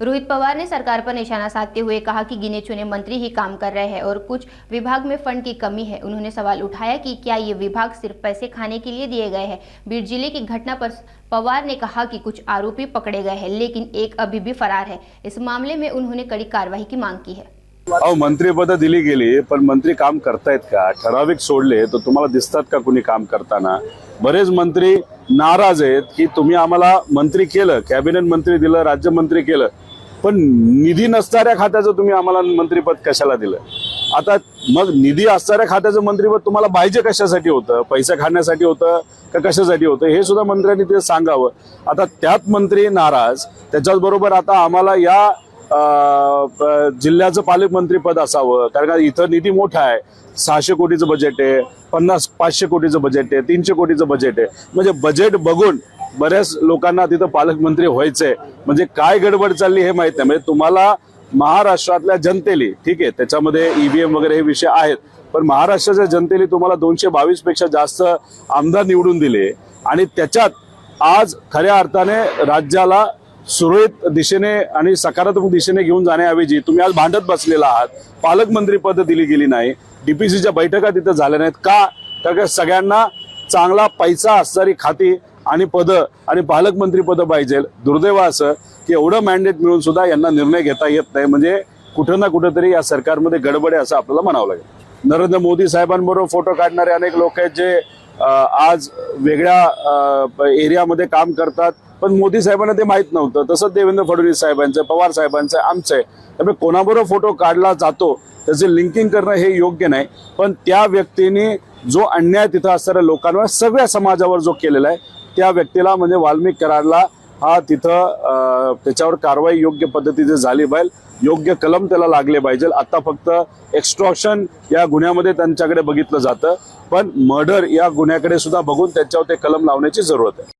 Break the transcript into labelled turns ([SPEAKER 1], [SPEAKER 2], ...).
[SPEAKER 1] रोहित पवार ने सरकार पर निशाना साधते हुए कहा कि गिने चुने मंत्री ही काम कर रहे हैं और कुछ विभाग में फंड की कमी है। उन्होंने सवाल उठाया कि क्या ये विभाग सिर्फ पैसे खाने के लिए दिए गए हैं। बीड जिले की घटना पर पवार ने कहा कि कुछ आरोपी पकड़े गए हैं लेकिन एक अभी भी फरार है। इस मामले में उन्होंने कड़ी कार्रवाई की मांग की है।
[SPEAKER 2] मंत्रिपद दिली गेली पण मंत्री काम करतायत का? ठराविक सोडले तर तुम्हाला दिसतात का कुणी काम करताना? बरेच मंत्री नाराज आहेत की तुम्ही आम्हाला मंत्री केलं, कॅबिनेट मंत्री दिलं, राज्यमंत्री केलं, पण निधी नसणाऱ्या खात्याचं तुम्ही आम्हाला मंत्रिपद कशाला दिलं? आता मग निधी असणाऱ्या खात्याचं मंत्रिपद तुम्हाला पाहिजे कशासाठी होतं? पैसे खाण्यासाठी होतं का कशासाठी होतं हे सुद्धा मंत्र्यांनी ते सांगावं। आता त्यात मंत्री नाराज, त्याच्याच बरोबर आता आम्हाला या जिल्ह्याचं पालकमंत्री पद असावं कारण का इथं निधी मोठा आहे। 600 कोटीचं बजेट आहे, 500 कोटीचं बजेट आहे, 300 कोटीचं बजेट आहे। म्हणजे बजेट बघून बऱ्याच लोकांना तिथं पालकमंत्री व्हायचंय। म्हणजे काय गडबड चालली हे माहित नाही। म्हणजे तुम्हाला महाराष्ट्रातल्या जनतेली ठीक आहे त्याच्यामध्ये ईव्हीएम वगैरे हे विषय आहेत, पण महाराष्ट्राच्या जनतेली तुम्हाला 222 पेक्षा जास्त आमदार निवडून दिले आणि त्याच्यात आज खऱ्या अर्थाने राज्याला सुरळीत दिशेने आणि सकारात्मक दिशेने घेऊन जाण्याऐवजी तुम्ही आज भांडत बसलेला आहात। पालकमंत्री पद दिली गेली नाही, डीपीसीच्या बैठका तिथे झाल्या नाहीत का? तर सगळ्यांना चांगला पैसा असणारी खाती आणि पद आणि पालकमंत्री पद पाहिजे। दुर्दैव असं की एवढं मॅन्डेट मिळून सुद्धा यांना निर्णय घेता येत नाही। म्हणजे कुठं ना कुठेतरी या सरकारमध्ये गडबड आहे असं आपल्याला म्हणावं लागेल। नरेंद्र मोदी साहेबांबरोबर फोटो काढणारे अनेक लोक आहेत जे आज वेगळ्या एरियामध्ये काम करतात, पण मोदी साहेबांना ते माहित नव्हतं। तसंच देवेंद्र फडणवीस साहेबांचं, पवार साहेबांचं, आमचं त्यामुळे कोणाबरोबर फोटो काढला जातो त्याचे लिंकिंग करणं हे योग्य नाही। पण त्या व्यक्तीने जो अन्याय तिथं असणाऱ्या लोकांवर सगळ्या समाजावर जो केलेला आहे त्या व्यक्तीला म्हणजे वाल्मिक कराडला हा तिथं त्याच्यावर कारवाई योग्य पद्धतीने झाली पाहिजे, योग्य कलम त्याला लागले पाहिजे। आता फक्त एक्स्ट्रॉक्शन या गुन्ह्यामध्ये त्यांच्याकडे बघितलं जातं, पण मर्डर या गुन्ह्याकडे सुद्धा बघून त्याच्यावर ते कलम लावण्याची जरूरत आहे।